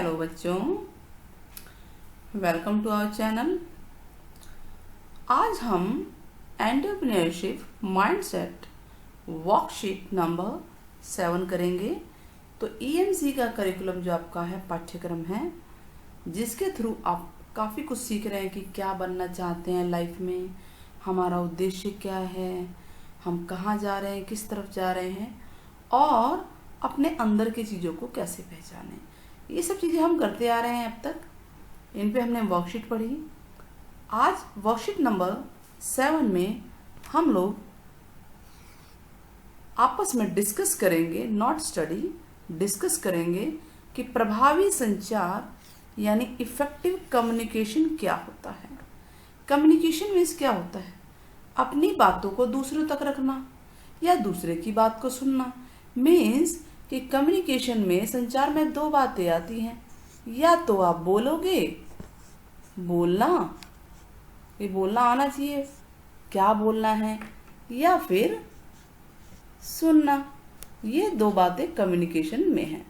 Hello बच्चों, welcome to our channel. आज हम एंटरप्रेन्योरशिप माइंडसेट वर्कशीट नंबर 7 करेंगे। तो ईएमसी का करिकुलम जो आपका है, पाठ्यक्रम है, जिसके थ्रू आप काफ़ी कुछ सीख रहे हैं कि क्या बनना चाहते हैं लाइफ में, हमारा उद्देश्य क्या है, हम कहाँ जा रहे हैं, किस तरफ जा रहे हैं और अपने अंदर की चीज़ों को कैसे पहचानें। ये सब चीज़ें हम करते आ रहे हैं अब तक। इन पे हमने वर्कशीट पढ़ी। आज वर्कशीट नंबर 7 में हम लोग आपस में डिस्कस करेंगे, नॉट स्टडी, डिस्कस करेंगे कि प्रभावी संचार यानी इफ़ेक्टिव कम्युनिकेशन क्या होता है। कम्युनिकेशन मीन्स क्या होता है? अपनी बातों को दूसरों तक रखना या दूसरे की बात को सुनना। मीन्स कि कम्युनिकेशन में, संचार में दो बातें आती हैं। या तो आप बोलोगे, बोलना, ये बोलना आना चाहिए क्या बोलना है, या फिर सुनना। ये दो बातें कम्युनिकेशन में हैं।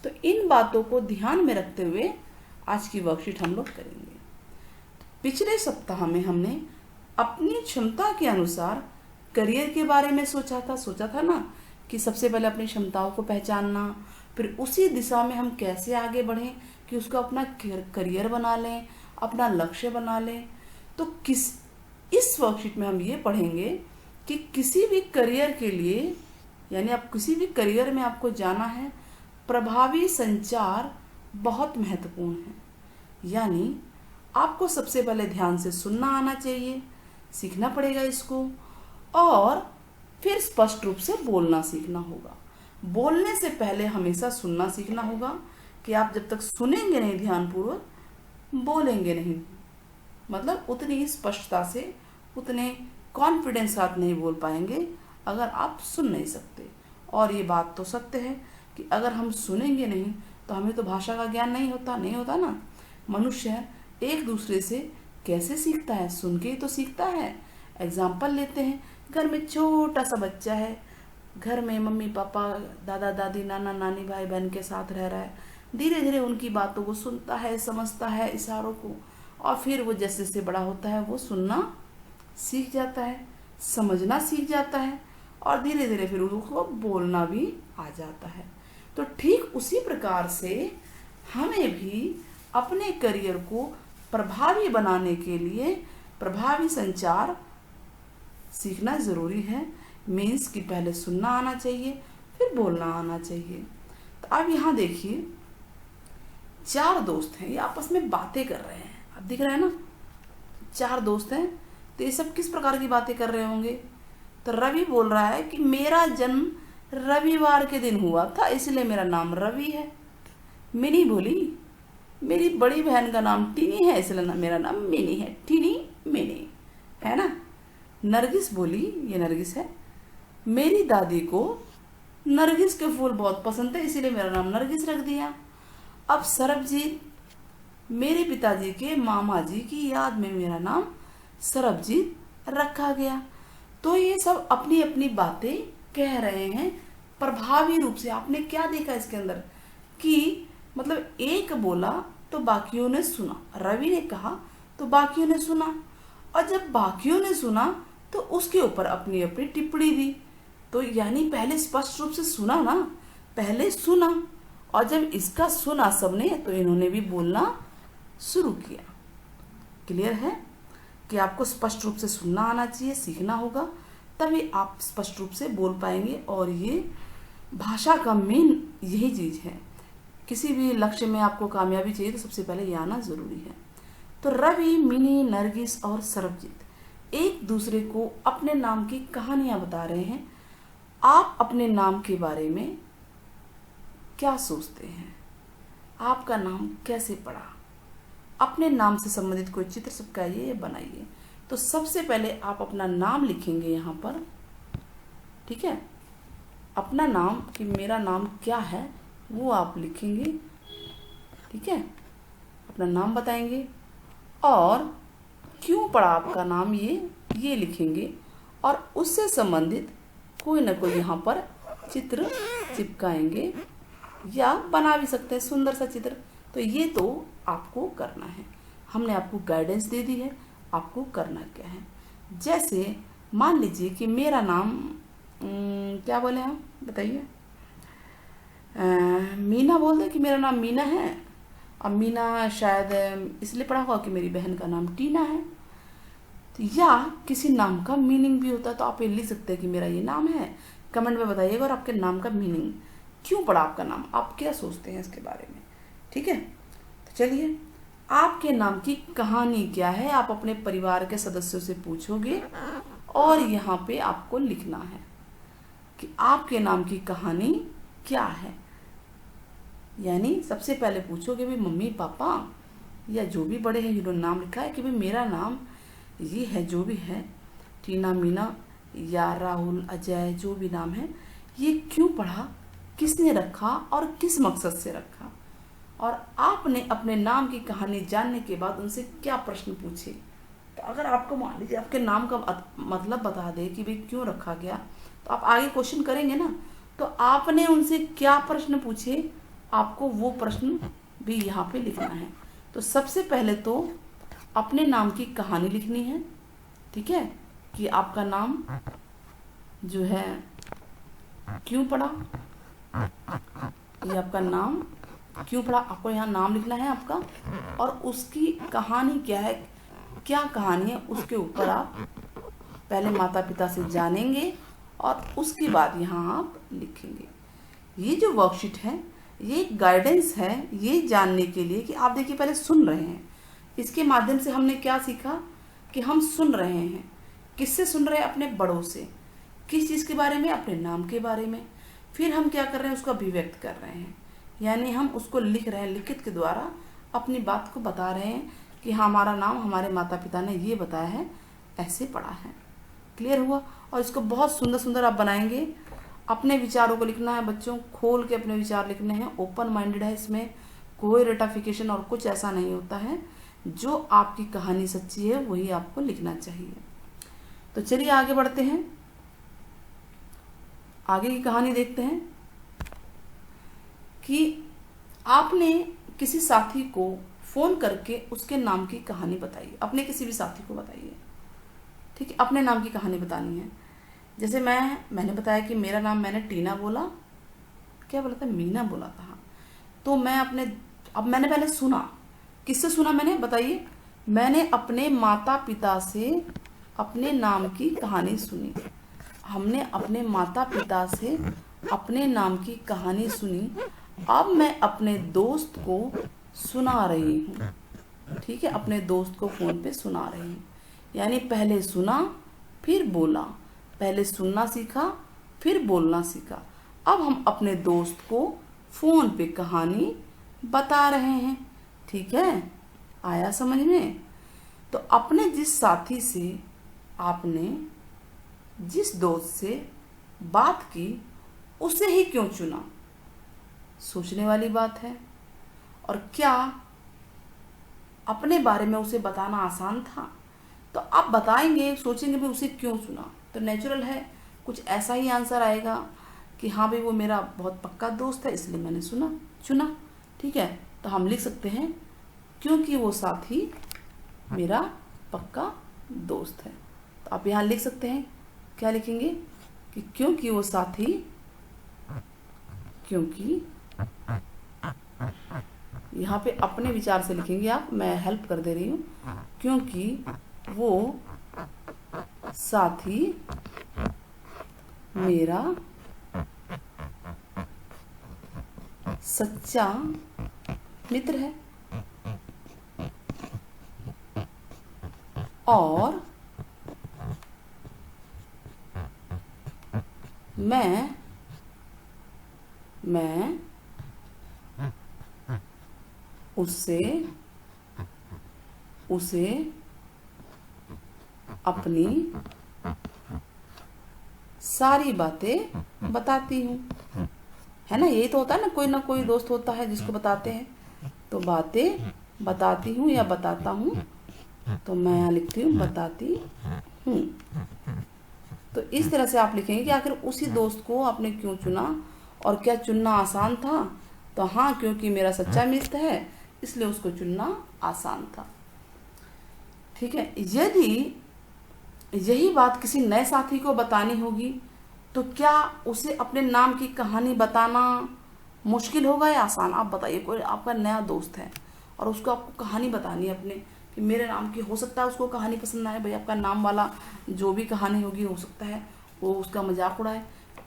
तो इन बातों को ध्यान में रखते हुए आज की वर्कशीट हम लोग करेंगे। पिछले सप्ताह में हमने अपनी क्षमता के अनुसार करियर के बारे में सोचा था ना, कि सबसे पहले अपनी क्षमताओं को पहचानना, फिर उसी दिशा में हम कैसे आगे बढ़ें कि उसको अपना करियर बना लें, अपना लक्ष्य बना लें। तो इस वर्कशीट में हम ये पढ़ेंगे कि किसी भी करियर के लिए, यानी आप किसी भी करियर में आपको जाना है, प्रभावी संचार बहुत महत्वपूर्ण है। यानी आपको सबसे पहले ध्यान से सुनना आना चाहिए, सीखना पड़ेगा इसको, और फिर स्पष्ट रूप से बोलना सीखना होगा। बोलने से पहले हमेशा सुनना सीखना होगा कि आप जब तक सुनेंगे नहीं ध्यानपूर्वक, बोलेंगे नहीं, मतलब उतनी स्पष्टता से, उतने कॉन्फिडेंस साथ नहीं बोल पाएंगे अगर आप सुन नहीं सकते। और ये बात तो सत्य है कि अगर हम सुनेंगे नहीं तो हमें तो भाषा का ज्ञान नहीं होता ना। मनुष्य एक दूसरे से कैसे सीखता है? सुन के ही तो सीखता है। एग्जाम्पल लेते हैं, घर में छोटा सा बच्चा है, घर में मम्मी पापा, दादा दादी, नाना नानी, भाई बहन के साथ रह रहा है। धीरे धीरे उनकी बातों को सुनता है, समझता है इशारों को, और फिर वो जैसे जैसे बड़ा होता है वो सुनना सीख जाता है, समझना सीख जाता है, और धीरे धीरे फिर उसको बोलना भी आ जाता है। तो ठीक उसी प्रकार से हमें भी अपने करियर को प्रभावी बनाने के लिए प्रभावी संचार सीखना ज़रूरी है। मीन्स कि पहले सुनना आना चाहिए, फिर बोलना आना चाहिए। तो अब यहाँ देखिए, 4 दोस्त हैं, ये आपस में बातें कर रहे हैं। अब दिख रहा है ना, 4 दोस्त हैं। तो ये सब किस प्रकार की बातें कर रहे होंगे? तो रवि बोल रहा है कि मेरा जन्म रविवार के दिन हुआ था, इसलिए मेरा नाम रवि है। मिनी बोली, मेरी बड़ी बहन का नाम टीनी है, इसलिए मेरा नाम मिनी है। टीनी मिनी, है ना। नरगिस बोली, ये नरगिस है, मेरी दादी को नरगिस के फूल बहुत पसंद थे, इसीलिए मेरा नाम नरगिस रख दिया। अब सरबजीत, मेरे पिताजी के मामा जी की याद में मेरा नाम सरबजीत रखा गया। तो ये सब अपनी अपनी बातें कह रहे हैं प्रभावी रूप से। आपने क्या देखा इसके अंदर कि मतलब एक बोला तो बाकियों ने सुना, रवि ने कहा तो बाकियों ने सुना, और जब बाकियों ने सुना तो उसके ऊपर अपनी अपनी टिप्पणी दी। तो यानी पहले स्पष्ट रूप से सुना ना, पहले सुना, और जब इसका सुना सबने तो इन्होंने भी बोलना शुरू किया। क्लियर है कि आपको स्पष्ट रूप से सुनना आना चाहिए, सीखना होगा, तभी आप स्पष्ट रूप से बोल पाएंगे। और ये भाषा का मेन यही चीज़ है। किसी भी लक्ष्य में आपको कामयाबी चाहिए तो सबसे पहले ये आना ज़रूरी है। तो रवि, मिनी, नरगिस और सरबजीत एक दूसरे को अपने नाम की कहानियां बता रहे हैं। आप अपने नाम के बारे में क्या सोचते हैं? आपका नाम कैसे पड़ा? अपने नाम से संबंधित कोई चित्र चिपकाइए या बनाइए। तो सबसे पहले आप अपना नाम लिखेंगे यहाँ पर, ठीक है। अपना नाम, कि मेरा नाम क्या है, वो आप लिखेंगे, ठीक है। अपना नाम बताएंगे और क्यों पड़ा आपका नाम, ये लिखेंगे, और उससे संबंधित कोई ना कोई यहाँ पर चित्र चिपकाएंगे, या बना भी सकते हैं सुंदर सा चित्र तो ये तो आपको करना है, हमने आपको गाइडेंस दे दी है, आपको करना क्या है। जैसे मान लीजिए कि मेरा नाम क्या बोले हम, बताइए, मीना बोल दें कि मेरा नाम मीना है। अब मीना शायद इसलिए पढ़ा होगा कि मेरी बहन का नाम टीना है, तो या किसी नाम का मीनिंग भी होता है, तो आप ये लिख सकते हैं कि मेरा ये नाम है। कमेंट में बताइएगा और आपके नाम का मीनिंग क्यों पड़ा आपका नाम, आप क्या सोचते हैं इसके बारे में। ठीक है, तो चलिए, आपके नाम की कहानी क्या है आप अपने परिवार के सदस्यों से पूछोगे और यहाँ पे आपको लिखना है कि आपके नाम की कहानी क्या है। यानी सबसे पहले पूछोगे भाई मम्मी पापा या जो भी बड़े हैं जिन्होंने नाम लिखा है कि भाई मेरा नाम ये है, जो भी है, टीना, मीना या राहुल, अजय, जो भी नाम है, ये क्यों पढ़ा, किसने रखा और किस मकसद से रखा। और आपने अपने नाम की कहानी जानने के बाद उनसे क्या प्रश्न पूछे। तो अगर आपको मान लीजिए आपके नाम का मतलब बता दे कि भाई क्यों रखा गया, तो आप आगे क्वेश्चन करेंगे ना, तो आपने उनसे क्या प्रश्न पूछे, आपको वो प्रश्न भी यहाँ पे लिखना है। तो सबसे पहले तो अपने नाम की कहानी लिखनी है। ठीक है, कि आपका नाम जो है क्यों पड़ा, ये आपका नाम क्यों पड़ा, आपको यहाँ नाम लिखना है आपका, और उसकी कहानी क्या है, क्या कहानी है, उसके ऊपर आप पहले माता पिता से जानेंगे और उसके बाद यहाँ आप लिखेंगे। ये जो वर्कशीट है ये गाइडेंस है ये जानने के लिए कि आप देखिए पहले सुन रहे हैं, इसके माध्यम से हमने क्या सीखा कि हम सुन रहे हैं। किससे सुन रहे हैं, अपने बड़ों से। किस चीज़ के बारे में, अपने नाम के बारे में। फिर हम क्या कर रहे हैं, उसको अभिव्यक्त कर रहे हैं, यानी हम उसको लिख रहे हैं, लिखित के द्वारा अपनी बात को बता रहे हैं कि हमारा नाम हमारे माता पिता ने ये बताया है, ऐसे पढ़ा है। क्लियर हुआ। और इसको बहुत सुंदर सुंदर आप बनाएंगे। अपने विचारों को लिखना है बच्चों, खोल के अपने विचार लिखने हैं, ओपन माइंडेड है, इसमें कोई रेटाफिकेशन और कुछ ऐसा नहीं होता है। जो आपकी कहानी सच्ची है वही आपको लिखना चाहिए। तो चलिए आगे बढ़ते हैं, आगे की कहानी देखते हैं कि आपने किसी साथी को फोन करके उसके नाम की कहानी बताइए। अपने किसी भी साथी को बताइए, ठीक है, अपने नाम की कहानी बतानी है। जैसे मैंने बताया कि मेरा नाम, मैंने टीना बोला, क्या बोला था, मीना बोला था। तो मैंने पहले सुना, किससे सुना मैंने, बताइए। मैंने अपने माता पिता से अपने नाम की कहानी सुनी। हमने अपने माता पिता से अपने नाम की कहानी सुनी। अब मैं अपने दोस्त को सुना रही हूँ। ठीक है, अपने दोस्त को फोन पे सुना रही हूँ। यानी पहले सुना फिर बोला, पहले सुनना सीखा फिर बोलना सीखा। अब हम अपने दोस्त को फोन पे कहानी बता रहे हैं। ठीक है, आया समझ में। तो अपने जिस साथी से, आपने जिस दोस्त से बात की उसे ही क्यों चुना, सोचने वाली बात है। और क्या अपने बारे में उसे बताना आसान था, तो आप बताएंगे, सोचेंगे भी उसे क्यों चुना, तो नेचुरल है कुछ ऐसा ही आंसर आएगा कि हाँ भाई वो मेरा बहुत पक्का दोस्त है इसलिए मैंने चुना। ठीक है, तो हम लिख सकते हैं क्योंकि वो साथी मेरा पक्का दोस्त है। तो आप यहाँ लिख सकते हैं, क्या लिखेंगे कि क्योंकि वो साथी, क्योंकि यहाँ पे अपने विचार से लिखेंगे आप, मैं हेल्प कर दे रही हूँ, क्योंकि वो साथी मेरा सच्चा मित्र है और मैं उसे अपनी सारी बातें बताती हूँ। है ना, यही तो होता है ना कोई दोस्त होता है जिसको बताते हैं, तो बातें बताती हूँ या बताता हूँ, तो मैं यहाँ लिखती हूँ बताती हूँ। तो इस तरह से आप लिखेंगे कि आखिर उसी दोस्त को आपने क्यों चुना और क्या चुनना आसान था। तो हाँ, क्योंकि मेरा सच्चा मित्र है, इसलिए उसको चुनना आसान था। ठीक है, यदि यही बात किसी नए साथी को बतानी होगी तो क्या उसे अपने नाम की कहानी बताना मुश्किल होगा या आसान? आप बताइए, कोई आपका नया दोस्त है और उसको आपको कहानी बतानी है अपने कि मेरे नाम की, हो सकता है उसको कहानी पसंद ना आए, भाई आपका नाम वाला जो भी कहानी होगी हो सकता है वो उसका मजाक उड़ाए,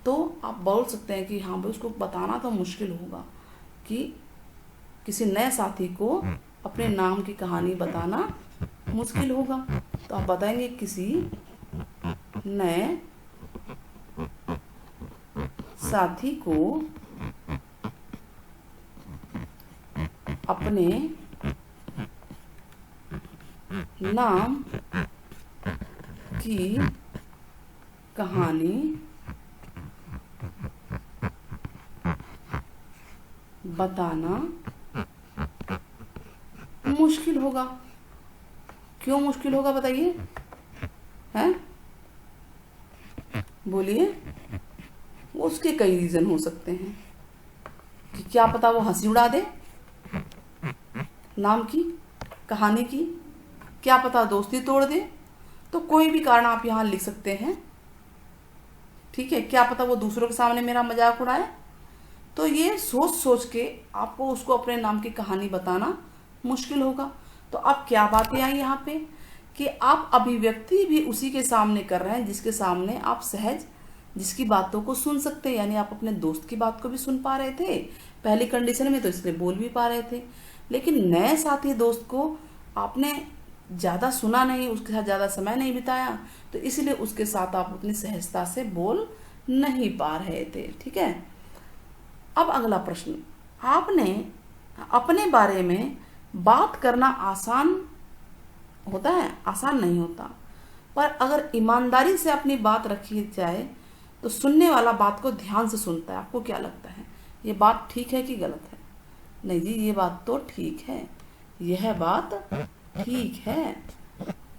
तो आप बोल सकते हैं कि हाँ भाई उसको बताना तो मुश्किल होगा कि किसी नए साथी को अपने नाम की कहानी बताना मुश्किल होगा। तो आप बताएंगे किसी नए साथी को अपने नाम की कहानी बताना मुश्किल होगा। क्यों मुश्किल होगा बताइए, हैं? बोलिए। उसके कई रीजन हो सकते हैं कि क्या पता वो हंसी उड़ा दे नाम की कहानी की, क्या पता दोस्ती तोड़ दे, तो कोई भी कारण आप यहाँ लिख सकते हैं। ठीक है, क्या पता वो दूसरों के सामने मेरा मजाक उड़ाए। तो ये सोच सोच के आपको उसको अपने नाम की कहानी बताना मुश्किल होगा। तो अब क्या बातें आई यहाँ पे कि आप अभिव्यक्ति भी उसी के सामने कर रहे हैं जिसके सामने आप सहज, जिसकी बातों को सुन सकते हैं। यानी आप अपने दोस्त की बात को भी सुन पा रहे थे पहली कंडीशन में, तो इसलिए बोल भी पा रहे थे। लेकिन नए साथी दोस्त को आपने ज़्यादा सुना नहीं, उसके साथ ज़्यादा समय नहीं बिताया, तो इसलिए उसके साथ आप अपनी सहजता से बोल नहीं पा रहे थे। ठीक है, अब अगला प्रश्न, आपने अपने बारे में बात करना आसान होता है? आसान नहीं होता, पर अगर ईमानदारी से अपनी बात रखी जाए तो सुनने वाला बात को ध्यान से सुनता है। आपको क्या लगता है, ये बात ठीक है कि गलत है? नहीं जी, ये बात तो ठीक है, यह बात ठीक है,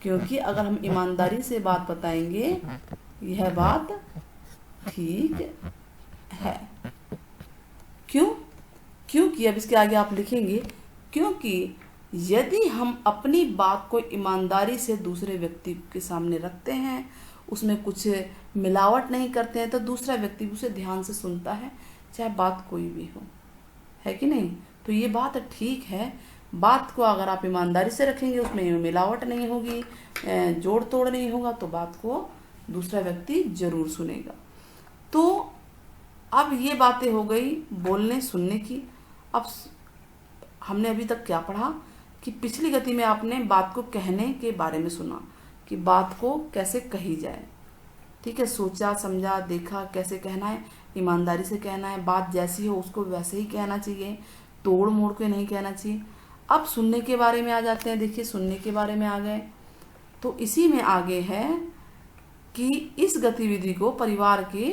क्योंकि अगर हम ईमानदारी से बात बताएंगे यह बात ठीक है। क्यों? क्योंकि अब इसके आगे आप लिखेंगे, क्योंकि यदि हम अपनी बात को ईमानदारी से दूसरे व्यक्ति के सामने रखते हैं, उसमें कुछ मिलावट नहीं करते हैं, तो दूसरा व्यक्ति उसे ध्यान से सुनता है, चाहे बात कोई भी हो, है कि नहीं? तो ये बात ठीक है। बात को अगर आप ईमानदारी से रखेंगे, उसमें मिलावट नहीं होगी, जोड़ तोड़ नहीं होगा, तो बात को दूसरा व्यक्ति जरूर सुनेगा। तो अब ये बातें हो गई बोलने सुनने की। अब हमने अभी तक क्या पढ़ा कि पिछली गति में आपने बात को कहने के बारे में सुना कि बात को कैसे कही जाए। ठीक है, सोचा समझा देखा कैसे कहना है, ईमानदारी से कहना है, बात जैसी हो उसको वैसे ही कहना चाहिए, तोड़ मोड़ के नहीं कहना चाहिए। अब सुनने के बारे में आ जाते हैं। देखिए, सुनने के बारे में आ गए तो इसी में आगे है कि इस गतिविधि को परिवार के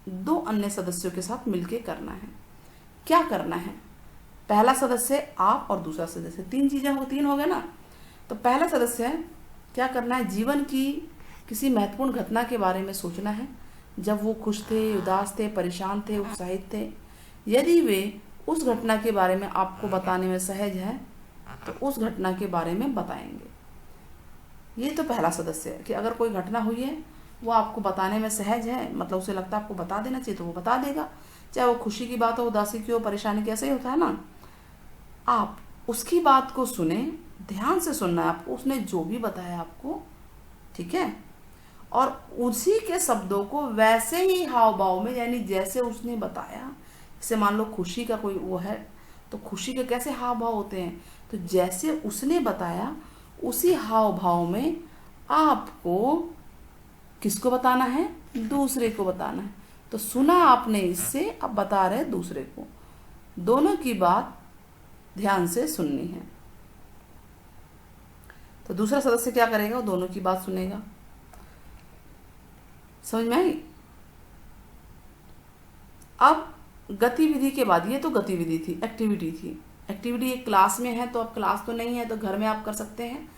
2 अन्य सदस्यों के साथ मिलकर करना है। क्या करना है? पहला सदस्य आप और दूसरा सदस्य, 3 चीजें हो, 3 हो गए ना। तो पहला सदस्य क्या करना है? जीवन की किसी महत्वपूर्ण घटना के बारे में सोचना है, जब वो खुश थे, उदास थे, परेशान थे, उत्साहित थे। यदि वे उस घटना के बारे में आपको बताने में सहज है तो उस घटना के बारे में बताएंगे। ये तो पहला सदस्य है कि अगर कोई घटना हुई है वो आपको बताने में सहज है, मतलब उसे लगता है आपको बता देना चाहिए तो वो बता देगा, चाहे वो खुशी की बात हो, उदासी की हो, परेशानी की, ऐसे ही होता है ना। आप उसकी बात को सुने, ध्यान से सुनना है आपको, उसने जो भी बताया आपको, ठीक है, और उसी के शब्दों को वैसे ही हाव भाव में, यानी जैसे उसने बताया। जैसे मान लो खुशी का कोई वो है तो खुशी के कैसे हाव भाव होते हैं, तो जैसे उसने बताया उसी हाव भाव में आपको किसको बताना है? दूसरे को बताना है। तो सुना आपने इससे, अब बता रहे दूसरे को। दोनों की बात ध्यान से सुननी है। तो दूसरा सदस्य क्या करेगा? वो दोनों की बात सुनेगा। समझ में आई? अब गतिविधि के बाद, ये तो गतिविधि थी, एक्टिविटी थी। एक्टिविटी एक क्लास में है, तो अब क्लास तो नहीं है तो घर में आप कर सकते हैं,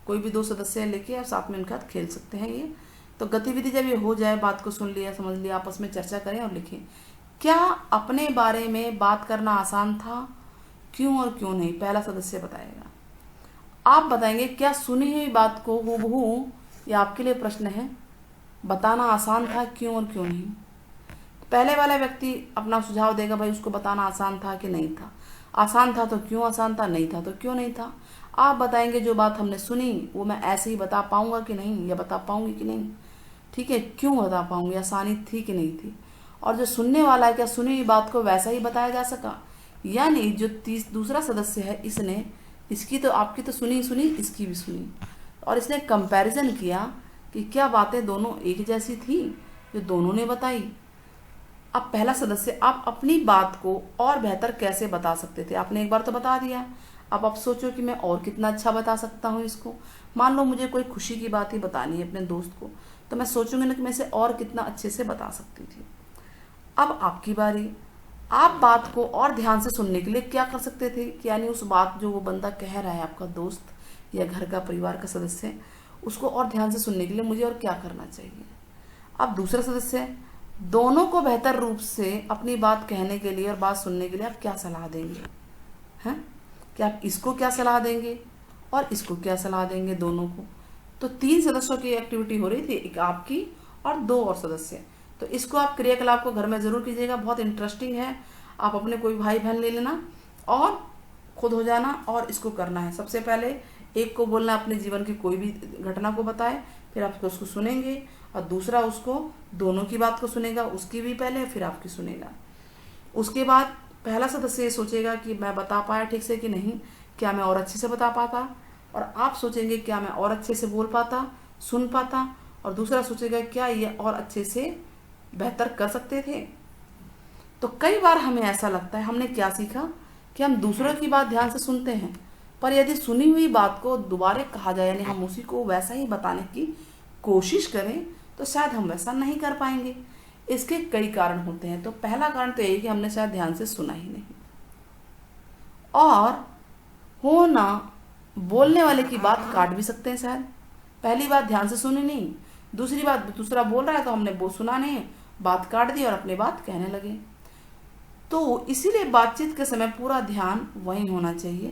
कोई भी 2 सदस्य लेके आप साथ में उनके साथ खेल सकते हैं। ये तो गतिविधि जब ये हो जाए, बात को सुन लिया, समझ लिया, आपस में चर्चा करें और लिखें। क्या अपने बारे में बात करना आसान था? क्यों और क्यों नहीं, पहला सदस्य बताएगा। आप बताएंगे क्या सुनी हुई बात को हूबहू, या आपके लिए प्रश्न है, बताना आसान था, क्यों और क्यों नहीं। पहले वाला व्यक्ति अपना सुझाव देगा, भाई उसको बताना आसान था कि नहीं था, आसान था तो क्यों आसान था, नहीं था तो क्यों नहीं था। आप बताएंगे जो बात हमने सुनी वो मैं ऐसे ही बता पाऊंगा कि नहीं, या बता पाऊंगी कि नहीं, ठीक है, क्यों बता पाऊंगी, आसानी थी कि नहीं थी। और जो सुनने वाला है, क्या सुनी हुई बात को वैसा ही बताया जा सका, यानी जो दूसरा सदस्य है इसने, इसकी तो आपकी तो सुनी सुनी, इसकी भी सुनी, और इसने कंपैरिजन किया कि क्या बातें दोनों एक जैसी थी जो दोनों ने बताई। अब पहला सदस्य, आप अपनी बात को और बेहतर कैसे बता सकते थे, आपने एक बार तो बता दिया, अब आप सोचो कि मैं और कितना अच्छा बता सकता हूँ इसको। मान लो मुझे कोई खुशी की बात ही बतानी है अपने दोस्त को, तो मैं सोचूंगी ना कि मैं इसे और कितना अच्छे से बता सकती थी। अब आपकी बारी, आप बात को और ध्यान से सुनने के लिए क्या कर सकते थे, कि यानी उस बात जो वो बंदा कह रहा है, आपका दोस्त या घर का परिवार का सदस्य, उसको और ध्यान से सुनने के लिए मुझे और क्या करना चाहिए। अब दूसरा सदस्य, दोनों को बेहतर रूप से अपनी बात कहने के लिए और बात सुनने के लिए आप क्या सलाह देंगे, हैं, कि आप इसको क्या सलाह देंगे और इसको क्या सलाह देंगे, दोनों को। तो 3 सदस्यों की एक्टिविटी हो रही थी, एक आपकी और 2 और सदस्य। तो इसको आप क्रियाकलाप को घर में ज़रूर कीजिएगा, बहुत इंटरेस्टिंग है। आप अपने कोई भाई बहन ले लेना और खुद हो जाना, और इसको करना है। सबसे पहले एक को बोलना अपने जीवन की कोई भी घटना को बताए, फिर आप उसको सुनेंगे, और दूसरा उसको दोनों की बात को सुनेगा, उसकी भी पहले फिर आपकी सुनेगा। उसके बाद पहला सदस्य ये सोचेगा कि मैं बता पाया ठीक से कि नहीं, क्या मैं और अच्छे से बता पाता, और आप सोचेंगे क्या मैं और अच्छे से बोल पाता, सुन पाता, और दूसरा सोचेगा क्या ये और अच्छे से बेहतर कर सकते थे। तो कई बार हमें ऐसा लगता है, हमने क्या सीखा कि हम दूसरों की बात ध्यान से सुनते हैं, पर यदि सुनी हुई बात को दोबारा कहा जाए, यानी हम उसी को वैसा ही बताने की कोशिश करें, तो शायद हम वैसा नहीं कर पाएंगे। इसके कई कारण होते हैं। तो पहला कारण तो यही कि हमने शायद ध्यान से सुना ही नहीं, और हो ना बोलने वाले की बात काट भी सकते हैं शायद। पहली बात ध्यान से सुनी नहीं, दूसरी बात दूसरा बोल रहा है तो हमने वो सुना नहीं, बात काट दी और अपनी बात कहने लगे। तो इसीलिए बातचीत के समय पूरा ध्यान वहीं होना चाहिए,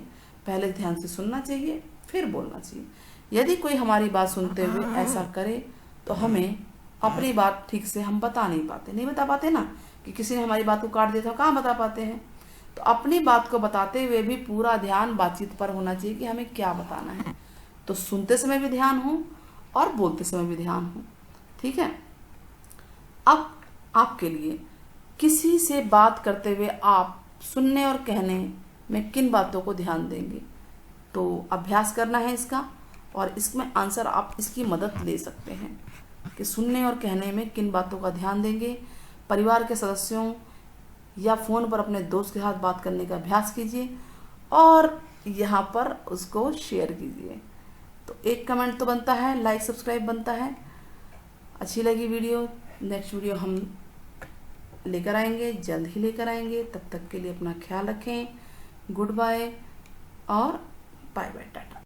पहले ध्यान से सुनना चाहिए फिर बोलना चाहिए। यदि कोई हमारी बात सुनते हुए ऐसा करे तो हमें अपनी बात ठीक से हम बता नहीं पाते, नहीं बता पाते ना, कि किसी ने हमारी बात को काट दिया था, कहाँ बता पाते हैं। तो अपनी बात को बताते हुए भी पूरा ध्यान बातचीत पर होना चाहिए कि हमें क्या बताना है। तो सुनते समय भी ध्यान हो और बोलते समय भी ध्यान हो, ठीक है। अब आपके लिए किसी से बात करते हुए आप सुनने और कहने में किन बातों को ध्यान देंगे, तो अभ्यास करना है इसका, और इसमें आंसर आप इसकी मदद ले सकते हैं कि सुनने और कहने में किन बातों का ध्यान देंगे। परिवार के सदस्यों या फ़ोन पर अपने दोस्त के साथ बात करने का अभ्यास कीजिए, और यहाँ पर उसको शेयर कीजिए। तो एक कमेंट तो बनता है, लाइक सब्सक्राइब बनता है। अच्छी लगी वीडियो, नेक्स्ट वीडियो हम लेकर आएंगे, जल्द ही लेकर आएंगे। तब तक के लिए अपना ख्याल रखें। गुड बाय और बाय बाय, टाटा।